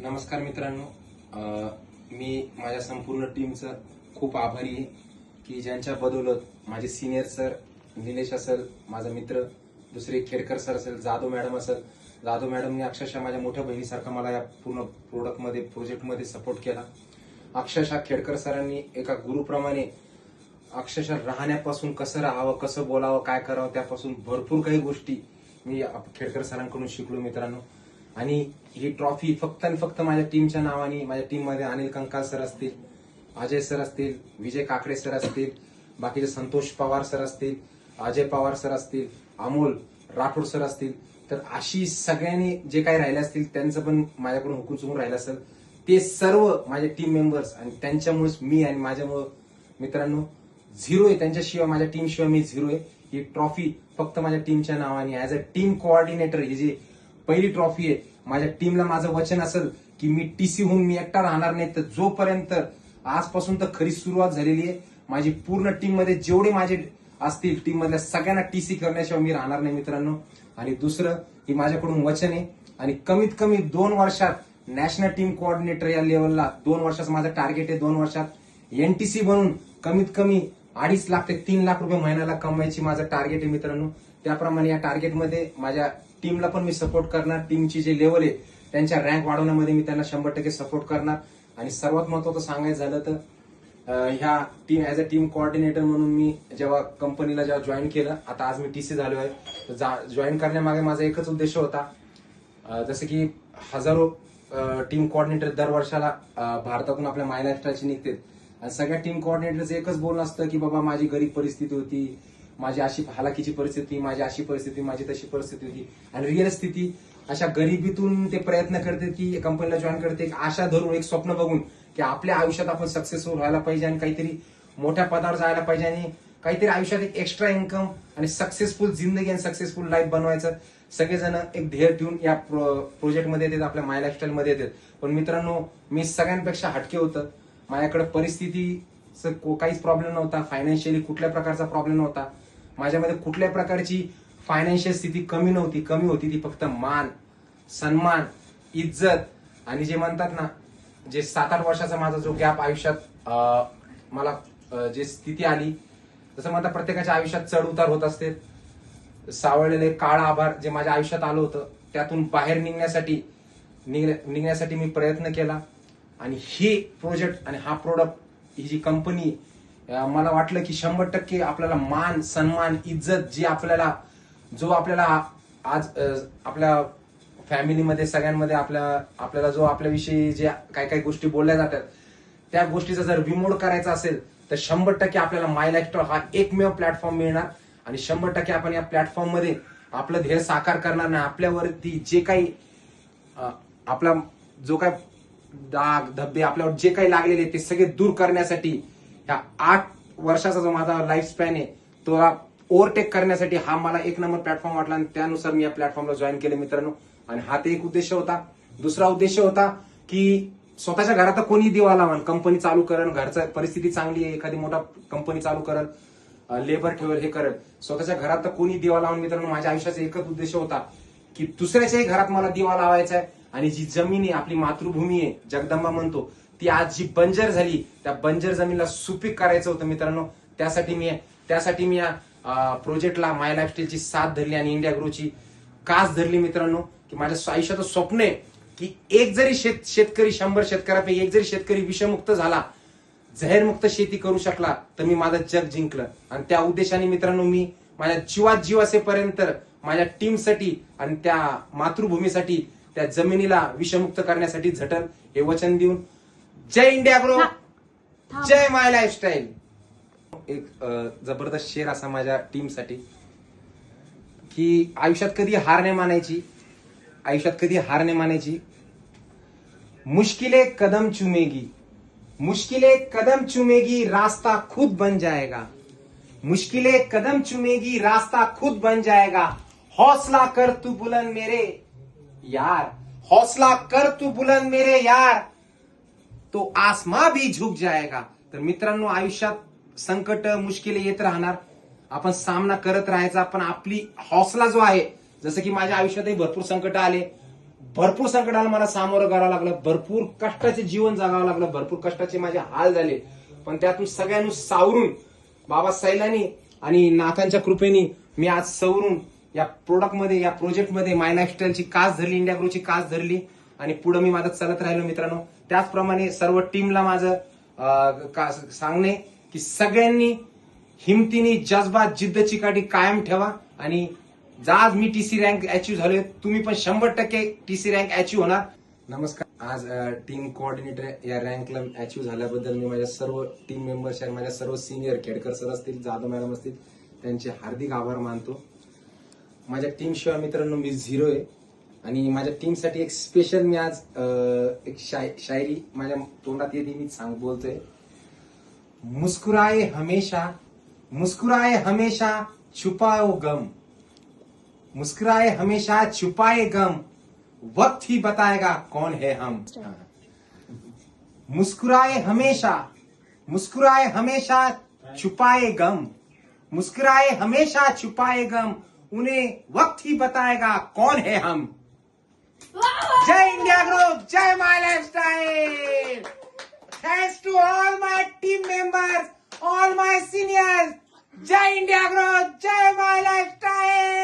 नमस्कार मित्रांनो, मी माझ्या संपूर्ण टीमचं खूप आभारी आहे की ज्यांच्या बदौलत माझे सिनियर सर निलेश असेल, माझा मित्र दुसरे खेडकर सर असेल, जाधव मॅडम असेल. जाधव मॅडमने अक्षरशः माझ्या मोठ्या बहिणीसारखा मला या पूर्ण प्रोजेक्टमध्ये सपोर्ट केला. अक्षरशः खेडकर सरांनी एका गुरुप्रमाणे अक्षरशः राहण्यापासून कसं राहावं, कसं बोलावं, काय करावं त्यापासून भरपूर काही गोष्टी मी खेडकर सरांकडून शिकलो मित्रांनो. आणि ही ट्रॉफी फक्त आणि फक्त माझ्या टीमच्या नावाने, माझ्या टीममध्ये अनिल कंकाल सर असतील, अजय सर असतील, विजय काकडे सर असतील, बाकीचे संतोष पवार सर असतील, अजय पवार सर असतील, अमोल राठोड सर असतील, तर अशी सगळ्यांनी जे काही राहिले असतील त्यांचं पण माझ्याकडून हुकूम चुकून राहिलं असेल, ते सर्व माझे टीम मेंबर्स आणि त्यांच्यामुळेच मी आणि माझ्यामुळे मित्रांनो झिरो आहे. त्यांच्याशिवाय माझ्या टीम शिवाय मी झिरो आहे. ही ट्रॉफी फक्त माझ्या टीमच्या नावाने ऍज अ टीम कोऑर्डिनेटर ही जी पहिली ट्रॉफी आहे. माझ्या टीमला माझं वचन असेल की मी टीसी होऊन मी एकटा राहणार नाही, तर जोपर्यंत आजपासून तर खरी सुरुवात झालेली आहे. माझी पूर्ण टीम मध्ये जेवढे माझे असतील टीम मधल्या सगळ्यांना टीसी करण्याशिवाय मी राहणार नाही मित्रांनो. आणि दुसरं ही माझ्याकडून वचन आहे आणि कमीत कमी 2 वर्षात नॅशनल टीम कोऑर्डिनेटर या लेवलला 2 वर्षाचं माझं टार्गेट आहे. 2 वर्षात एनटीसी बनून कमीत कमी 2.5 लाख ते 3 लाख रुपये महिन्याला कमवायची माझं टार्गेट आहे मित्रांनो. त्याप्रमाणे या टार्गेटमध्ये माझ्या टीमला पण मी सपोर्ट करणार. टीमची जे लेवल आहे त्यांच्या रँक वाढवण्यामध्ये मी त्यांना 100% सपोर्ट करणार. आणि सर्वात महत्वाचं सांगायचं झालं तर ह्या team as a team coordinator म्हणून मी जेव्हा कंपनीला जॉईन केलं, आता आज मी टीसी झालो आहे, तर जॉईन करण्यामागे माझा एकच उद्देश होता. जसं की हजारो टीम कोऑर्डिनेटर दर वर्षाला भारतातून आपल्या माय लाईफस्टाईलची निघतात आणि सगळ्या टीम कोऑर्डिनेटरचं एकच बोलणं असतं की बाबा माझी गरीब परिस्थिती होती, माझी अशी हालाकीची परिस्थिती, माझी अशी परिस्थिती, माझी तशी परिस्थिती होती. आणि रिअल स्थिती अशा गरिबीतून ते प्रयत्न करते की कंपनीला जॉईन करते, एक आशा धरून, एक स्वप्न बघून की आपल्या आयुष्यात आपण सक्सेसफुल व्हायला पाहिजे आणि काहीतरी मोठ्या पदावर जायला पाहिजे आणि काहीतरी आयुष्यात एक एक्स्ट्रा इन्कम आणि सक्सेसफुल जिंदगी आणि सक्सेसफुल लाईफ बनवायचं. सगळेजण एक ध्येय ठेवून या प्रोजेक्टमध्ये येतात, आपल्या माय लाईफस्टाईल मध्ये येतात. पण मित्रांनो मी सगळ्यांपेक्षा हटके होतं. माझ्याकडे परिस्थितीचं काहीच प्रॉब्लेम नव्हता, फायनान्शियली कुठल्या प्रकारचा प्रॉब्लेम नव्हता, माझ्यामध्ये कुठल्या प्रकारची फायनान्शियल स्थिती कमी होती. ती फक्त मान, सन्मान, इज्जत आणि जे म्हणतात ना, जे 7-8 वर्षाचा माझा जो गॅप आयुष्यात मला जे स्थिती आली, जसं म्हणतात प्रत्येकाच्या आयुष्यात चढ उतार होत असते. सावळलेले काळा आभार जे माझ्या आयुष्यात आलं होतं त्यातून बाहेर निघण्यासाठी मी प्रयत्न केला. आणि ही प्रोजेक्ट आणि हा प्रोडक्ट, ही जी कंपनी, मला वाटलं की 100% आपल्याला मान, सन्मान, इज्जत जो आपल्याला आज आपल्या फॅमिलीमध्ये सगळ्यांमध्ये आपल्याला जो आपल्याविषयी जे काही गोष्टी बोलल्या जातात त्या गोष्टीचा जर रिमोड करायचा असेल तर 100% आपल्याला माय लाईफस्टाईल हा एकमेव प्लॅटफॉर्म मिळणार. आणि 100% आपण या प्लॅटफॉर्म मध्ये आपलं ध्येय साकार करणार नाही. आपल्यावरती जे काही आपला जो काही दाग धब्बे आपल्यावर जे काही लागलेले ते सगळे दूर करण्यासाठी ह्या 8 वर्षाचा जो माझा लाईफ स्पॅन आहे तो ओव्हरटेक करण्यासाठी हा मला एक नंबर प्लॅटफॉर्म वाटला आणि त्यानुसार मी या प्लॅटफॉर्मला जॉईन केले मित्रांनो. आणि हा ते एक उद्देश होता. दुसरा उद्देश होता की स्वतःच्या घरात कोणी दिवा लावण, कंपनी चालू करण, घरचा परिस्थिती चांगली आहे, एखादी मोठा कंपनी चालू करल, लेबर ठेवल, हे करल, स्वतःच्या घरात कोणी दिवा लावून मित्रांनो माझ्या आयुष्याचा एकच उद्देश होता की दुसऱ्याच्याही घरात मला दिवा लावायचा आहे. आणि जी जमीन आहे, आपली मातृभूमी आहे, जगदंबा म्हणतो, ती आज जी बंजर झाली त्या बंजर जमीनला सुपीक करायचं होतं मित्रांनो. त्यासाठी मी या प्रोजेक्टला माय लाईफस्टाईलची साथ धरली आणि इंडिया ग्रोची कास धरली मित्रांनो. की माझ्या आयुष्याचं स्वप्न आहे की एक जरी शेतकरी 100 शेतकऱ्यापैकी एक जरी शेतकरी विषमुक्त झाला, झैरमुक्त शेती करू शकला, तर मी माझं जग जिंकलं. आणि त्या उद्देशाने मित्रांनो मी माझ्या जीवात जीव असेपर्यंत माझ्या टीमसाठी आणि त्या मातृभूमीसाठी, त्या जमिनीला विषमुक्त करण्यासाठी झटल, हे वचन देऊन जय इंडिया ग्रो, जय माय लाईफस्टाईल. एक जबरदस्त शेर असा माझ्या टीमसाठी की आयुष्यात कधी हार नाही मानायची. मुश्किलें कदम चूमेगी रास्ता खुद बन जाएगा. मुश्किलें कदम चूमेगी रास्ता खुद बन जाएगा. हौसला कर तू बुलंद मेरे यार, हौसला कर तू बुलंद मेरे यार, तो आसमां भी झुक जाएगा. तर मित्रांनो आयुष्यात संकट, मुश्किले येत राहणार, आपण सामना करत राहायचा. पण आपली हौसला जो आहे, जसं की माझ्या आयुष्यातही भरपूर संकट आले, भरपूर संकटाला मला सामोरं करावं लागलं, भरपूर कष्टाचे जीवन जगावं लागलं, भरपूर कष्टाचे माझे हाल झाले, पण त्यातून सगळ्यांनी सावरून बाबा सैलानी आणि नाथांच्या कृपेने मी आज सवरून या प्रोडक्टमध्ये, या प्रोजेक्टमध्ये माय लाईफस्टाईलची कास धरली, इंडिया ग्रोची कास धरली आणि पुढे मी माझं चालत राहिलो मित्रांनो. त्याचप्रमाणे सर्व टीमला माझं सांगणे की सगळ्यांनी हिमतीने, जज्बात, जिद्द चिकाटी कायम ठेवा आणि आज मी टीसी रँक अचीव्ह झालोय, तुम्ही पण 100% टीसी रँक अचीव्ह होणार. नमस्कार. आज टीम कोऑर्डिनेटर या रँकला अचीव्ह झाल्याबद्दल मी माझ्या सर्व टीम मेंबर्स आणि माझ्या सर्व सिनियर खेडकर सर असतील, जाधव मॅडम असतील, त्यांचे हार्दिक आभार मानतो. माझ्या टीम शिवाय मित्रांनो मी झिरो आहे आणि माझ्या टीमसाठी एक स्पेशल मी आज एक शायरी माझ्या तोंडात येते, मी बोलतोय. मुस्कुराए हमेशा छुपाओ गम, मुस्कुराए हमेशा छुपाए गम, वक्त ही बताएगा कौन है हम. मुस्कुराए हमेशा छुपाए गम, मुस्कुराए हमेशा छुपाए गम, उन्हें वक्त ही बताएगा कौन है हम. जय इंडिया ग्रुप, जय my lifestyle. Thanks to all my team members, all my seniors. जय इंडिया ग्रुप, जय माय लाइफस्टाइल.